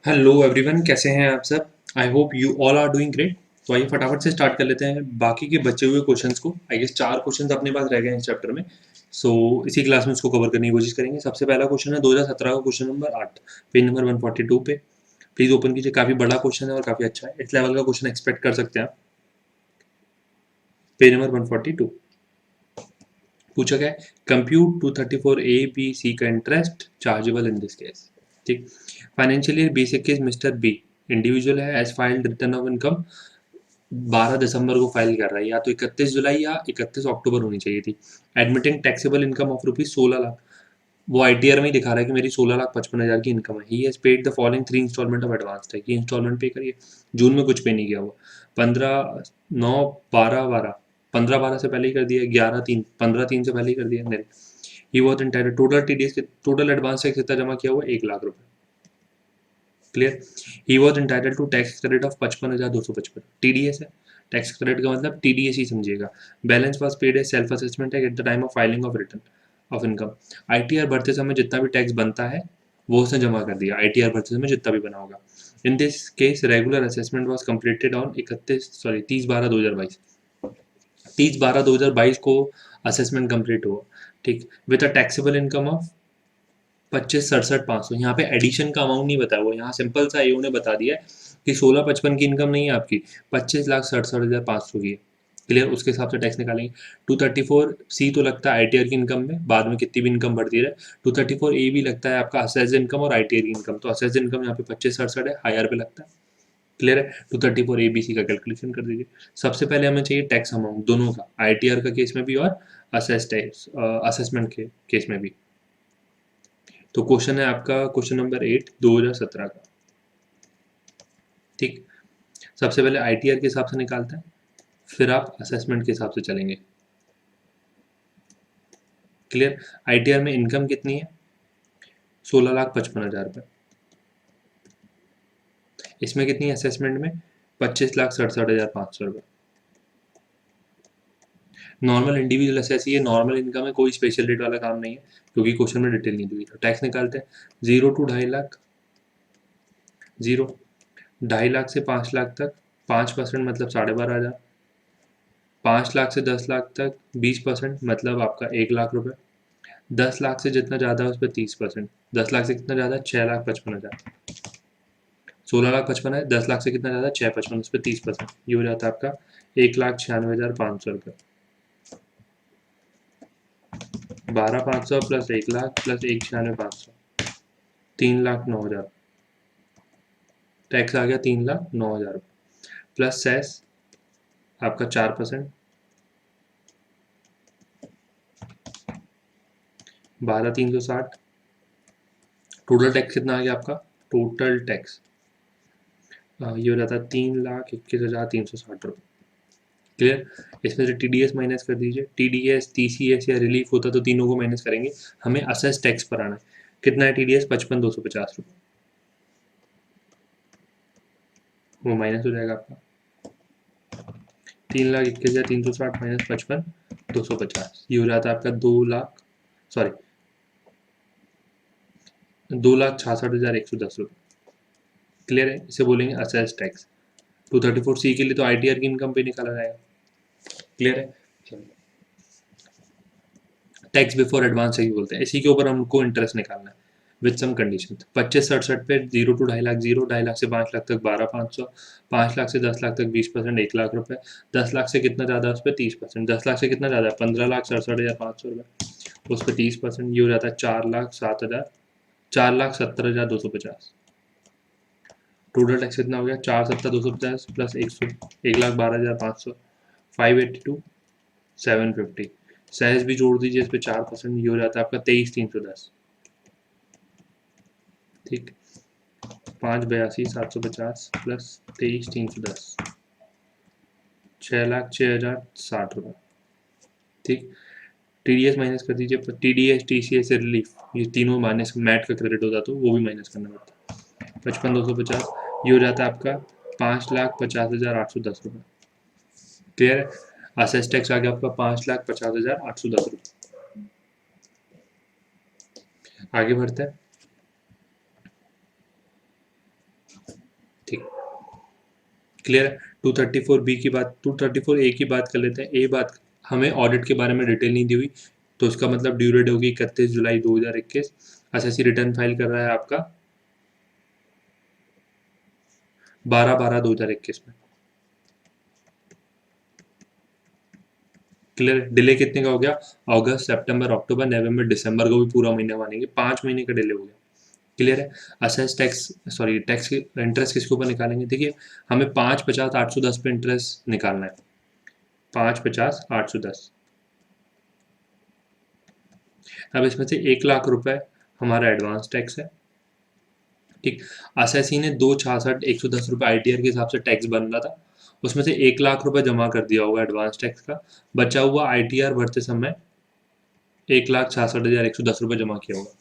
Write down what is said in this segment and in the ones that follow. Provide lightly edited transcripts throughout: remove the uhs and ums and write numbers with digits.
Hello everyone, कैसे हैं आप सब। I hope you all are doing great. तो आइए फटाफट से स्टार्ट कर लेते हैं बाकी के बचे हुए क्वेश्चंस को। आई गेस 4 क्वेश्चंस अपने पास रह गए हैं इस चैप्टर में। इसी क्लास में उसको कवर करने की कोशिश करेंगे। सबसे पहला क्वेश्चन है 2017 का क्वेश्चन नंबर 8, पेज नंबर 142 पे। प्लीज ओपन कीजिए। काफी बड़ा क्वेश्चन है और काफी अच्छा है। इस लेवल का क्वेश्चन एक्सपेक्ट कर सकते हैं आप। पेज नंबर 142 पूछा गया है, कंप्यूट 234 A B C का interest chargeable in this case. ठीक। Financial year basic case Mister B individual है, as filed return of income 12 दिसंबर को फाइल कर रहा है, या तो 31 जुलाई या 31 अक्टूबर होनी चाहिए थी। Admitting taxable income of rupees 16 lakh. वो आईटीआर में ही दिखा रहा है कि मेरी 16,55,000 की इनकम है। He has paid the following 3 instalment of advance है कि इंस्टॉलमेंट पे करिए। जून में कुछ पे नहीं किया वो। 15/9/12/12 15/12 से पहले ही कर दिया। 11/3 15/3 से पहले ही कर दिया मेरे। He was entitled total TDS के टोटल एडवांस टैक्स कितना जमा किया हुआ, 1 लाख रुपए। Clear. He was entitled to tax credit of 55,255। TDS है, टैक्स क्रेडिट का मतलब टीडीएस ही समझिएगा। Balance was paid as self assessment है at the time of filing of return of income. ITR भरते समय जितना भी टैक्स बनता है वो उसने जमा कर दिया। आईटीआर भरते समय जितना भी बना होगा। इन this case regular assessment was completed on 30/12/2022। 30/12/2022 को असेसमेंट कंप्लीट हुआ। ठीक। With a taxable income of 25,67,500। यहाँ पे एडिशन का अमाउंट नहीं बताया हुआ। यहाँ सिंपल सा एओ ने बता दिया है कि 16,55 की इनकम नहीं है आपकी, 25,67,500 की है। क्लियर। उसके हिसाब से टैक्स निकालेंगे। 234 सी तो लगता है आईटीआर की इनकम में, बाद में कितनी भी इनकम बढ़ती रहे। 234 ए भी लगता है आपका असेस्ड इनकम और आईटीआर की इनकम। तो असेस्ड इनकम यहाँ पे 25,67 है, हायर पे लगता है। क्लियर है। 234 ABC का कैलकुलेशन कर दीजिए। सबसे पहले हमें चाहिए टैक्स अमाउंट दोनों का, आईटीआर का केस में भी और असेस्ड टैक्स असेसमेंट के केस में भी। तो क्वेश्चन है आपका क्वेश्चन नंबर 8 2017 का। ठीक। सबसे पहले आईटीआर के हिसाब से निकालते हैं, फिर आप असेसमेंट के हिसाब से चलेंगे। क्लियर। आईटीआर में इनकम कितनी है, 16,55,000 रुपये। इसमें कितनी है असेसमेंट में, 25,67,500 रुपये। नॉर्मल इंडिविजुअल असेस ये नॉर्मल इनकम है, कोई स्पेशल रेट वाला काम नहीं है, क्योंकि क्वेश्चन में डिटेल नहीं दी। तो टैक्स निकालते हैं। 0 to 2.5 लाख, 0 2.5 लाख से 5 लाख तक 5% मतलब 12,500। 5 लाख से 10 लाख तक 20% मतलब आपका 1 लाख रुपए। 10 लाख से जितना ज़्यादा है उस पर 30%। 10 लाख से कितना ज़्यादा, 6,55,000। 16,55,000 है, 10 लाख से कितना ज़्यादा, 655, उस पर 30%। ये हो जाता है आपका 1,96,500 रुपये। 12,500 प्लस 1 लाख प्लस 1,96,500, 3,09,000। टैक्स आ गया 3,09,000 प्लस सेस आपका 4%। 12,360। टोटल टैक्स कितना आ गया आपका, टोटल टैक्स ये हो जाता है 3,21,360 रुपये। क्लियर। इसमें से टीडीएस माइनस कर दीजिए। टीडीएस टीसीएस या रिलीफ होता तो तीनों को माइनस करेंगे। हमें असेस टैक्स पर आना है। कितना है टीडीएस, 55,250 रुपये। वो माइनस हो जाएगा आपका 3,21,360 माइनस 55,250। ये हो जाता है आपका 2 लाख, सॉरी 2,66,110 रुपये। क्लियर है। इसे बोलेंगे असेस टैक्स। 234 सी के लिए तो आईटीआर की इनकम पे निकाला जाएगा। क्लियर है। चलिए, टैक्स बिफोर एडवांस ही बोलते हैं। इसी के ऊपर हमको इंटरेस्ट निकालना है विद सम कंडीशन। 25,67 पे 0 to 2.5 लाख 0, 2.5 लाख से 5 लाख तक 12,500, 5 लाख से 10 लाख तक 20%, 1 लाख रुपए। 10 लाख से कितना ज़्यादा है उस पर 30%। 10 लाख से कितना ज़्यादा है, 15,67,500 रुपये, उस पर 30%। ये हो जाता है 4,07,000, 4,70,250। टोटल टैक्स कितना हो गया, 4,70,250 प्लस 1,12,500, 582,750। सहज भी जोड़ दीजिए इस पे 4%। ये हो जाता है आपका 23,310। ठीक। 5,82,750 प्लस 23,310, 6,06,060 रुपये। ठीक। टीडीएस माइनस कर दीजिए। टीडीएस टीसीएस से रिलीफ ये तीनों माइनस, मैट का क्रेडिट होता तो वो भी माइनस करना पड़ता। 55,250। ये हो जाता है आपका 5,50,810 रुपये। क्लियर है। असेस टैक्स आ गया आपका 5,50,810 रुपये। आगे बढ़ते हैं। ठीक, क्लियर है। 234 बी की बात, 234 ए की बात कर लेते हैं। ए बात हमें ऑडिट के बारे में डिटेल नहीं दी हुई, तो उसका मतलब ड्यू डेट होगी 31 जुलाई 2021। एसएससी रिटर्न फाइल कर रहा है आपका 12/12/2021 में। क्लियर, डिले कितने का हो गया? अगस्त, सितंबर, अक्टूबर, नवंबर, दिसंबर को भी पूरा महीना मानेंगे, 5 महीने का डिले हो गया। क्लियर है। Assess tax, sorry tax interest किसके ऊपर निकालेंगे? देखिए हमें 5, 50, 810 पे इंटरेस्ट निकालना है। 5, 50, 810। अब इसमें से 1 लाख रुपए हमारा एडवांस टैक्स है। ठीक, असेसी ने 266,110 रुपये ITR के हिसाब से टैक्स बन रहा था, उसमें से 1 लाख रुपए जमा कर दिया होगा एडवांस टैक्स का। बचा हुआ ITR भरते समय 1,66,110 रुपये जमा किया होगा।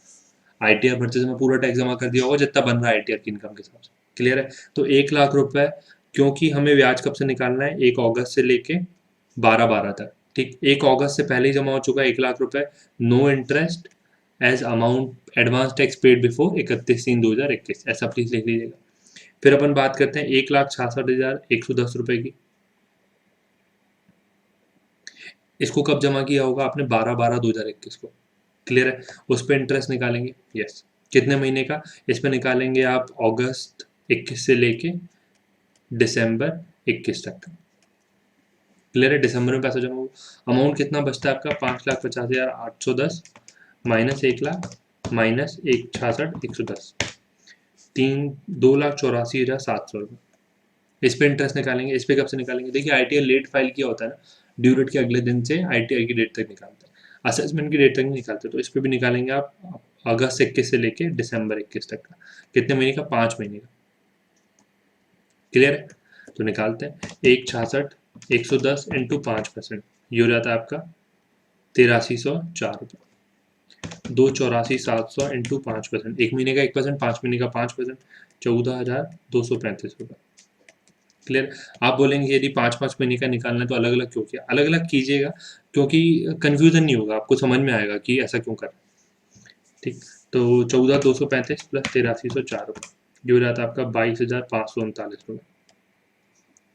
ITR भरते समय पूरा टैक्स जमा कर दिया होगा जितना बन रहा है ITR की इनकम के हिसाब से। क्लियर है। तो 1 लाख रुपए, क्योंकि हमें ब्याज कब से निकालना है? 1 अगस्त से लेके 12/12 तक। ठीक, 1 अगस्त से पहले ही जमा हो चुका है 1 लाख रुपए। No interest as amount advance tax paid before 31/3/2021, ऐसा प्लीज लिख लीजिएगा। फिर अपन बात करते हैं 1,66,110 रुपये की। इसको कब जमा किया होगा आपने? 12/12/2021 को। क्लियर है। उस पर इंटरेस्ट निकालेंगे। यस, कितने महीने का? इस पर निकालेंगे आप अगस्त 21 से लेके दिसंबर 21 तक का। क्लियर है। दिसंबर में पैसा जमा होगा। अमाउंट कितना बचता है आपका? 5,50,810 माइनस 1 लाख माइनस 1,66,110, 2,84,700 रुपये। इस पे इंटरेस्ट निकालेंगे। इस पे कब से निकालेंगे? देखिए ITR लेट फाइल किया होता है ना, ड्यू डेट के अगले दिन से ITR की डेट तक निकालते हैं, असेसमेंट की डेट तक नहीं निकालते। तो इस पे भी निकालेंगे आप अगस्त 21 से लेके दिसंबर 21 तक का। कितने महीने का? 5 महीने का। क्लियर है। तो निकालते हैं 1,66,110 इंटू 5%, ये हो जाता है आपका 8,304 रुपये। 2,84,700 इंटू 5%, एक महीने का 1%, 5 महीने का 5%, 14,235 रुपये। क्लियर। आप बोलेंगे यदि 5-5 महीने का निकालना है तो अलग अलग क्यों किया? अलग अलग कीजिएगा, क्योंकि कंफ्यूजन नहीं होगा, आपको समझ में आएगा कि ऐसा क्यों कर। ठीक, तो 14,235 प्लस 8,304 रुपये, जो रहता है आपका 22,539 रुपये।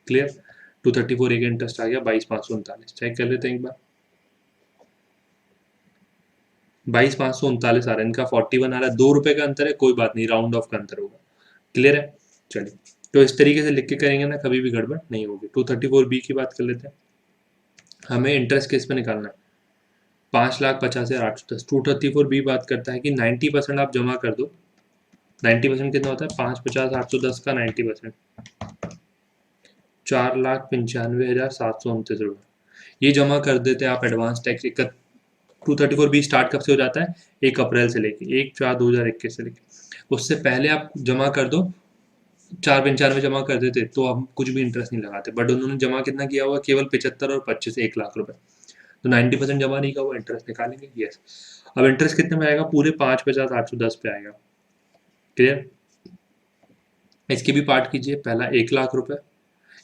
क्लियर। 234 एक इंटरेस्ट आ गया, 22,539। चेक कर लेते हैं एक बार। 22,539 आ रहा है, इनका 41 आ रहा है, 2 रुपए का अंतर है, कोई बात नहीं, राउंड ऑफ का अंतर होगा। क्लियर है। चलिए, तो इस तरीके से लिख के करेंगे ना, कभी भी गड़बड़ नहीं होगी। 234B की बात कर लेते हैं। हमें इंटरेस्ट किस पे निकालना है? 5,50,810। 234B बात करता है कि 90% आप जमा कर दो। 90% कितना होता है? 5,50,810 का 90%, 4,95,729 रुपये। ये जमा कर देते हैं आप एडवांस टैक्स। 234B स्टार्ट कब से हो जाता है? 1 अप्रैल से लेके 1/4/2021 से लेके, उससे पहले आप जमा कर दो, 4,95 जमा कर देते तो हम कुछ भी इंटरेस्ट नहीं लगाते, बट उन्होंने जमा कितना किया हुआ? केवल 75 और 25, 1 लाख रुपए। तो 90% जमा नहीं किया हुआ, इंटरेस्ट निकालेंगे। यस। अब इंटरेस्ट कितने में आएगा? पूरे 5,50,810 पे आएगा। क्लियर। इसके भी पार्ट कीजिए। पहला 1 लाख रुपए,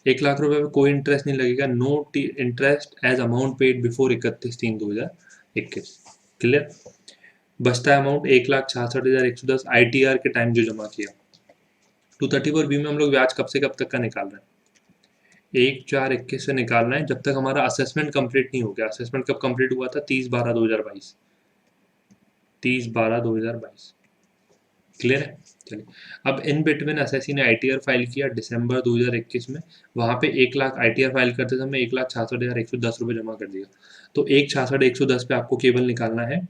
1 लाख रुपए में कोई इंटरेस्ट नहीं लगेगा, no interest as amount paid before 31/3/2021। Clear. बचता है अमाउंट 1,66,110 ITR के टाइम जो जमा किया। 234B में हम लोग ब्याज कब से कब तक का निकाल रहे हैं? 1/4/21 से निकालना है, जब तक हमारा असेसमेंट कंप्लीट नहीं हो गया। असेसमेंट कब कंप्लीट हुआ था? 30/12/2022। 30/12/2022। क्लियर है। चलिए, अब इन बिटवीन एसएससी ने ITR फाइल किया दिसंबर 2021 में, वहाँ पे 1 लाख ITR फाइल करते समय 1,66,110 रुपये जमा कर दिया। तो 1,66,110 पे आपको केवल निकालना है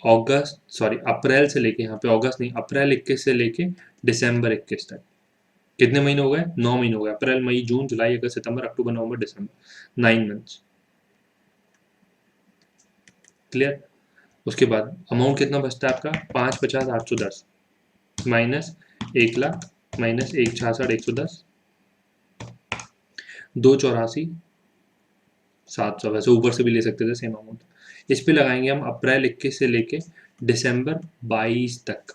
अप्रैल से लेके, यहाँ पे अगस्त नहीं, अप्रैल 21 से लेके दिसंबर 21 तक। कितने महीने हो गए? 9 महीने हो गए। अप्रैल, मई, जून, जुलाई, अगस्त, सितंबर, अक्टूबर, नवंबर, दिसंबर, 9 मंथ्स। क्लियर। उसके बाद अमाउंट कितना बचता है आपका? 5,50,810 माइनस 1 लाख माइनस 1,66,110, 2,84,700। वैसे ऊपर से भी ले सकते थे सेम अमाउंट। इस पे लगाएंगे हम अप्रैल 21 से लेके दिसंबर 22 तक।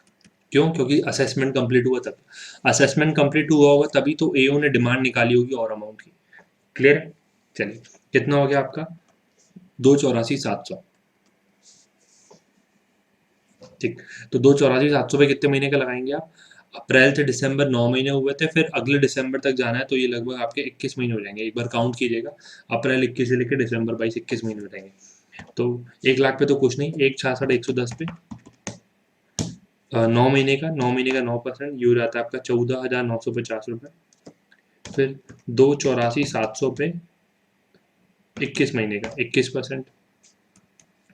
क्यों? क्योंकि असेसमेंट कंप्लीट हुआ तब। असेसमेंट कंप्लीट हुआ होगा तभी तो एओ ने डिमांड निकाली होगी और अमाउंट की। क्लियर। चलिए, कितना हो गया आपका? 2,84,700। ठीक, तो 2,84,700 पे कितने महीने का लगाएंगे आप? अप्रैल से दिसंबर 9 महीने हुए थे, फिर अगले दिसंबर तक जाना है तो ये लगभग आपके 21 महीने हो जाएंगे। एक बार काउंट कीजिएगा, अप्रैल 21 से लेकर दिसंबर 22 21 महीने हो जाएंगे। तो 1 लाख पे तो कुछ नहीं, 1,66,110 पे 9 महीने का 9%, ये हो जाता है आपका 14,950 रुपये। फिर 2,84,700 पे 21 महीने का 21%,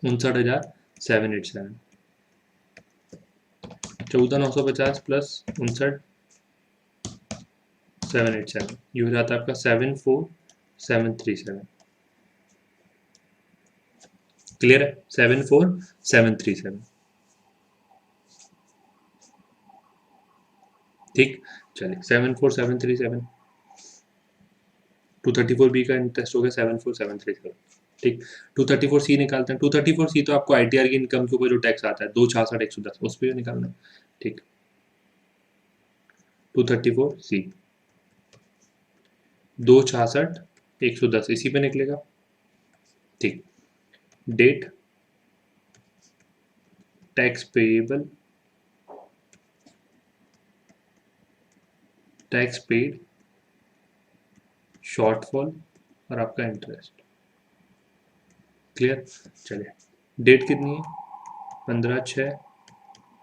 59,787। 14,950 प्लस 59,787, ये हो जाता है आपका 74,737। क्लियर है? 74,737। ठीक, चलिए 74,737। 234B का इंटरेस्ट हो गया 74,737। ठीक, 234C निकालते हैं। 234C तो आपको ITR की इनकम के ऊपर जो टैक्स आता है 2,66,110 उस पर निकालना है। ठीक, 234C 2,66,110 इसी पे निकलेगा। ठीक, date tax payable, tax paid, shortfall और आपका इंटरेस्ट। क्लियर? चलिए, डेट कितनी है? 15/6,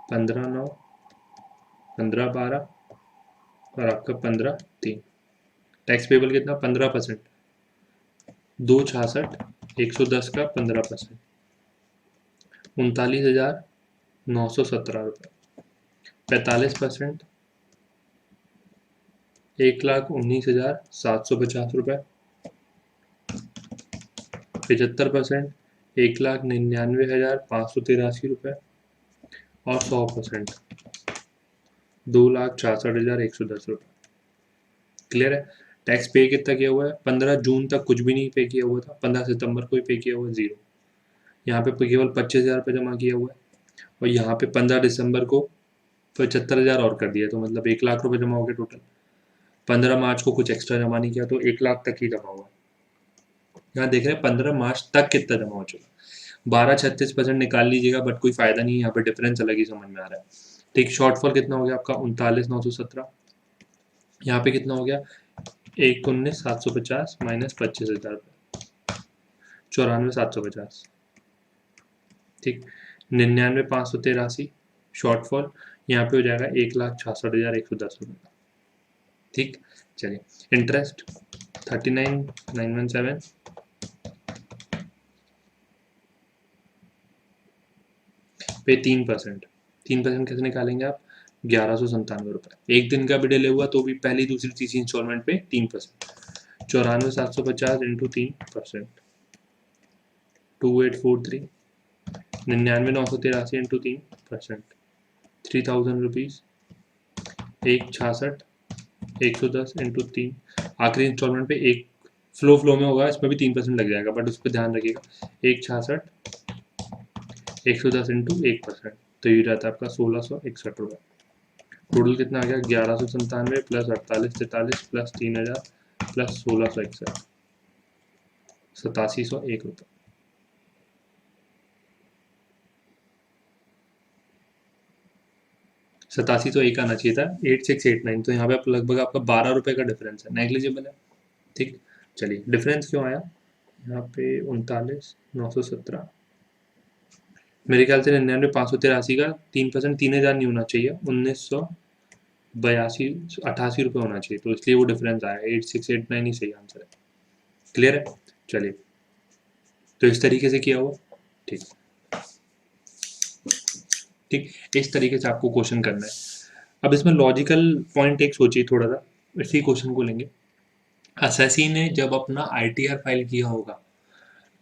15/9, 15/12 और आपका 15/3। टैक्स पेबल कितना? 15%। 2,66,110 का 15%, 39,917 रुपये। 45%, 1,19,750 रुपये। 75%, 1,99,583 रुपये। और 100%, 2,66,110 रुपये। क्लियर है? टैक्स पे कितना किया हुआ है? 15 जून तक कुछ भी नहीं पे किया हुआ था, 15 सितंबर को ही पे किया हुआ है, 0। यहाँ पे केवल 25,000 रुपये जमा किया हुआ है, और यहाँ पे 15 दिसंबर को 75,000 और कर दिया, तो मतलब 1 लाख रुपये जमा हो गए टोटल। 15 मार्च को कुछ एक्स्ट्रा जमा नहीं किया, तो 1 लाख तक ही जमा हुआ। यहाँ देख रहे हैं 15 मार्च तक कितना जमा हो चुका। 12,36% निकाल लीजिएगा, बट कोई फायदा नहीं है, यहाँ पे डिफरेंस अलग ही समझ में आ रहा है। ठीक, शॉर्टफॉल कितना हो गया आपका? 39,917। यहाँ पे कितना हो गया? 1,19,750 माइनस 25,000 रुपये, 94,750। ठीक, 99,583 शॉर्टफॉल, यहाँ पे हो जाएगा 1,66,110 रुपये। ठीक, चलिए, इंटरेस्ट 39,917 पे 3%। 3% कैसे निकालेंगे आप? 1,197 रुपये। एक दिन का भी डिले हुआ तो भी पहली दूसरी तीसरी इंस्टॉलमेंट पे 3%। 94,750 इंटू 3%, 2,843। 99,983 into 3%, 3,000 rupees. 1,66,110 इंटू 3। आखिरी इंस्टॉलमेंट पे एक फ्लो में होगा, इसमें भी 3% लग जाएगा, बट उस पर ध्यान रखिएगा। 1,66,110 इंटू 1%, तो ये रहता है आपका 1,661 रुपये। टोटल कितना आ गया? 1,197 प्लस 48,43 प्लस 3,000 प्लस 1,661, 8,701 रुपये। 8701 आना चाहिए था, 8689, तो यहाँ पे लगभग आपका 12 रुपये का डिफरेंस है, नेग्लिजिबल है। ठीक, चलिए, डिफरेंस क्यों आया यहाँ पे? 39,917, मेरे ख्याल से 99,583 का 3%, 3,000 नहीं होना चाहिए, 1,982 88 रुपये होना चाहिए, तो इसलिए वो डिफरेंस आया। 8689 ही सही आंसर है। क्लियर है? चलिए, तो इस तरीके से किया हुआ। ठीक ठीक, इस तरीके से आपको क्वेश्चन करना है। अब इसमें लॉजिकल पॉइंट एक सोचिए थोड़ा सा, इसी क्वेश्चन को लेंगे। असेसी ने जब अपना ITR फाइल किया होगा,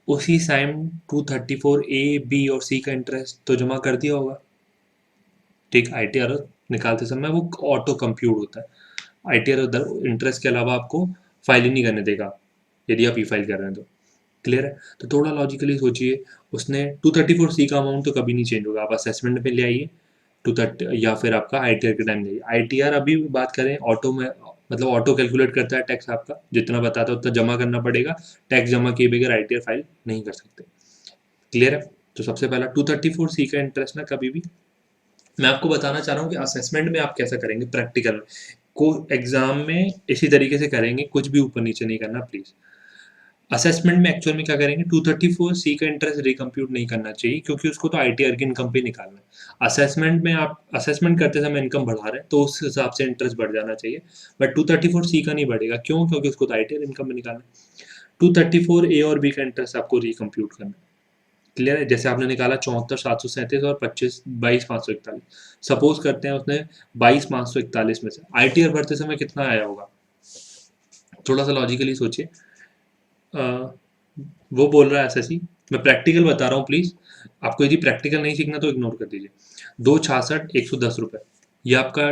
उसी टाइम 234A, B और C का इंटरेस्ट तो जमा कर दिया होगा। ठीक, ITR निकालते समय वो ऑटो कंप्यूट होता है। ITR उधर इंटरेस्ट के अलावा आपको फाइल ही नहीं करने देगा यदि आप ई फाइल कर रहे हैं तो। क्लियर है? तो थोड़ा लॉजिकली सोचिए, उसने 234C का अमाउंट तो कभी नहीं चेंज होगा, आप असेसमेंट में ले आइए 230, या फिर आपका ITR के टाइम ले आइए। ITR अभी बात करें ऑटो में, मतलब ऑटो कैलकुलेट करता है टैक्स, आपका जितना बताता है उतना जमा करना पड़ेगा। टैक्स जमा किए बगैर ITR फाइल नहीं कर सकते। क्लियर है? तो सबसे पहला 234C का इंटरेस्ट ना कभी भी मैं आपको बताना चाह रहा हूँ कि असेसमेंट में आप कैसा करेंगे प्रैक्टिकल में, को एग्जाम में इसी तरीके से करेंगे, कुछ भी ऊपर नीचे नहीं करना प्लीज। असेसमेंट में एक्चुअल में क्या करेंगे, 234 सी का इंटरेस्ट रिकम्प्यूट नहीं करना चाहिए, क्योंकि उसको तो आईटीआर की इनकम पे निकालना है। असेसमेंट में आप असेसमेंट करते समय इनकम बढ़ा रहे हैं तो उस हिसाब से इंटरेस्ट बढ़ जाना चाहिए, बट 234 सी का नहीं बढ़ेगा। क्यों? क्योंकि उसको तो आईटीआर इनकम में निकालना है। 234 ए और बी का इंटरेस्ट आपको रिकम्प्यूट करना है। क्लियर है? जैसे आपने निकाला 74,737 और 22,541। सपोज करते हैं उसने 22,541 में से आईटीआर भरते समय कितना आया होगा, थोड़ा सा लॉजिकली सोचिए। अ, वो बोल रहा है एसएससी, मैं प्रैक्टिकल बता रहा हूँ प्लीज, आपको यदि प्रैक्टिकल नहीं सीखना तो इग्नोर कर दीजिए। 266,110 रुपये ये आपका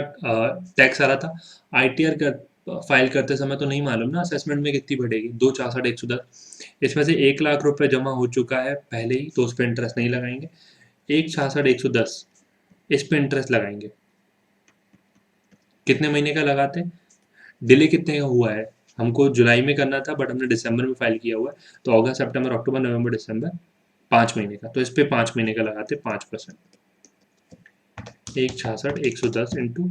टैक्स आ रहा था। आईटीआर कर फाइल करते समय तो नहीं मालूम ना असेसमेंट में कितनी बढ़ेगी, 266,110। इसमें से 1 लाख रुपए जमा हो चुका है पहले ही, तो उस पर इंटरेस्ट नहीं लगाएंगे। 166,110 इस पे इंटरेस्ट लगाएंगे। कितने महीने का लगाते हैं? डिले कितने का हुआ है, हमको जुलाई में करना था बट हमने दिसंबर में फाइल किया हुआ है, तो अगस्त सितंबर अक्टूबर नवंबर दिसंबर 5 महीने का, तो इस पे 5 महीने का लगाते 5%। 166,110 इंटू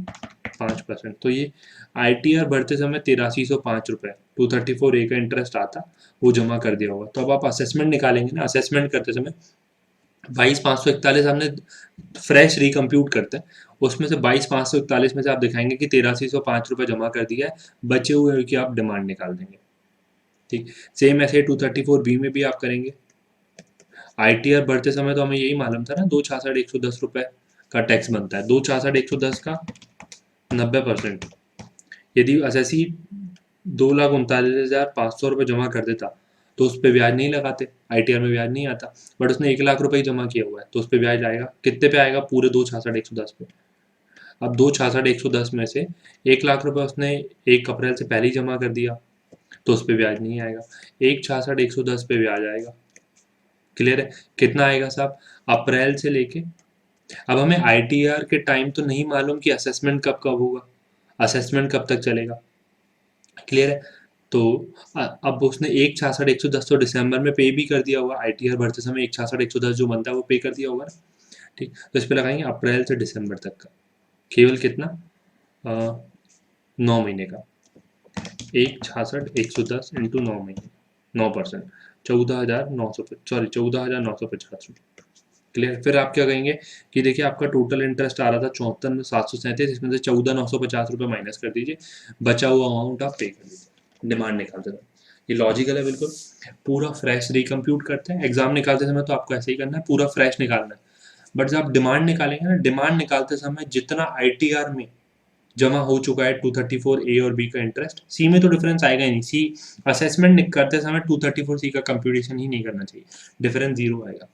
5%, तो ये आईटीआर भरते समय 8305 रुपये 234 ए का इंटरेस्ट आता, वो जमा कर दिया होगा। तो अब आप असेसमेंट निकालेंगे ना, असेसमेंट करते समय 22,541 हमने फ्रेश रिकम्प्यूट करते हैं, उसमें से 22,541 में से आप दिखाएंगे कि 8305 रुपये जमा कर दिया है, बचे हुए कि आप डिमांड निकाल देंगे। ठीक, सेम ऐसे 234 बी में भी आप करेंगे। आईटीआर भरते समय तो हमें यही मालूम था ना, 266,110 रुपये का टैक्स बनता है, 266,110 का 90%। यदि एसएससी 2,39,500 रुपये जमा कर देता तो उस पर ब्याज नहीं लगाते, आईटीआर में ब्याज नहीं आता, बट उसने 1 लाख रुपए ही जमा किया हुआ है तो उस पर ब्याज आएगा। कितने पे आएगा? पूरे 266,110 पे। अब 266,110 में से 1 लाख रुपए उसने 1 अप्रैल से पहले ही जमा कर दिया, तो उस पर ब्याज नहीं आएगा। 166,110 पे ब्याज आएगा। क्लियर है? कितना आएगा साहब? अप्रैल से लेके, अब हमें आईटीआर के टाइम तो नहीं मालूम कि असेसमेंट कब कब होगा, असेसमेंट कब तक चलेगा। क्लियर है? तो अब उसने 166,110 तो दिसंबर में पे भी कर दिया होगा, आईटीआर भरते समय 166,110 जो बनता है वो पे कर दिया होगा ना। ठीक, तो इस पे लगाएंगे अप्रैल से दिसंबर तक का, केवल कितना, 9 महीने का। 166,110 इंटू 9 महीने, 9%, 14,900, सॉरी 14,950 रुपये। क्लियर? फिर आप क्या कहेंगे कि देखिए आपका टोटल इंटरेस्ट आ रहा था 74,737, इसमें से 14,950 रुपये माइनस कर दीजिए, बचा हुआ अमाउंट आप पे कर दीजिए डिमांड निकालते समय। ये लॉजिकल है बिल्कुल। पूरा फ्रेश रिकम्प्यूट करते हैं, एग्जाम निकालते समय तो आपको ऐसे ही करना है, पूरा फ्रेश निकालना है। बट जब आप डिमांड निकालेंगे ना, डिमांड निकालते समय जितना आईटीआर में जमा हो चुका है 234 ए और बी का इंटरेस्ट, सी में तो डिफरेंस आएगा ही नहीं। सी असेसमेंट करते समय 234 सी का कंप्यूटेशन ही नहीं करना चाहिए, डिफरेंस जीरो आएगा।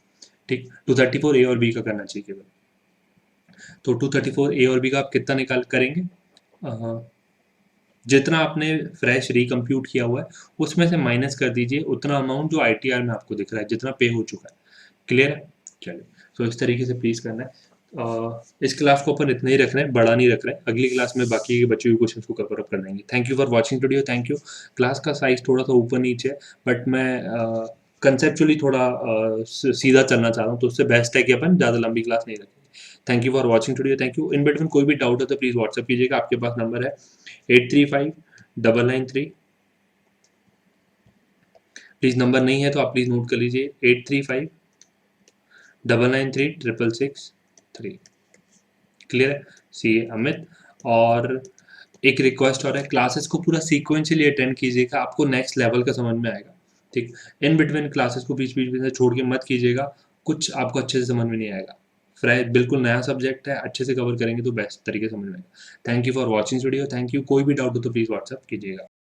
ठीक, 234 ए और बी का करना चाहिए केवल। तो 234 ए और बी का आप कितना निकाल करेंगे, जितना आपने फ्रेश रिकम्प्यूट किया हुआ है उसमें से माइनस कर दीजिए उतना अमाउंट जो आईटीआर में आपको दिख रहा है, जितना पे हो चुका है। क्लियर है? चलिए, तो इस तरीके से प्लीज़ करना है। इस क्लास को अपन इतना ही रख रहे हैं, बड़ा नहीं रख रहे हैं, अगली क्लास में बाकी के बचे हुए क्वेश्चन को कवर अप कर देंगे। Thank you for watching video, thank you. Class का साइज थोड़ा सा ऊपर नीचे है, बट मैं कंसेप्चुअली थोड़ा सीधा चलना चाह रहा हूँ, तो उससे बेस्ट है कि अपन ज़्यादा लंबी क्लास नहीं रखेंगे। Thank you for watching video, thank you. In between कोई भी डाउट है तो प्लीज़ व्हाट्सअप कीजिएगा, आपके पास नंबर है 835-993, प्लीज़ नंबर नहीं है तो आप प्लीज़ नोट कर लीजिए, 835-993-666-3। क्लियर है? सी अमित। और एक रिक्वेस्ट और है, क्लासेस को पूरा सीक्वेंशियली अटेंड कीजिएगा, आपको नेक्स्ट लेवल का समझ में आएगा। ठीक, इन बिटवीन क्लासेस को बीच बीच में से छोड़ के मत कीजिएगा, कुछ आपको अच्छे से समझ में नहीं आएगा। फ्रेश बिल्कुल नया सब्जेक्ट है, अच्छे से कवर करेंगे तो बेस्ट तरीके से समझ में आएगा। Thank you for watching video, thank you. कोई भी डाउट हो तो प्लीज़ व्हाट्सअप कीजिएगा।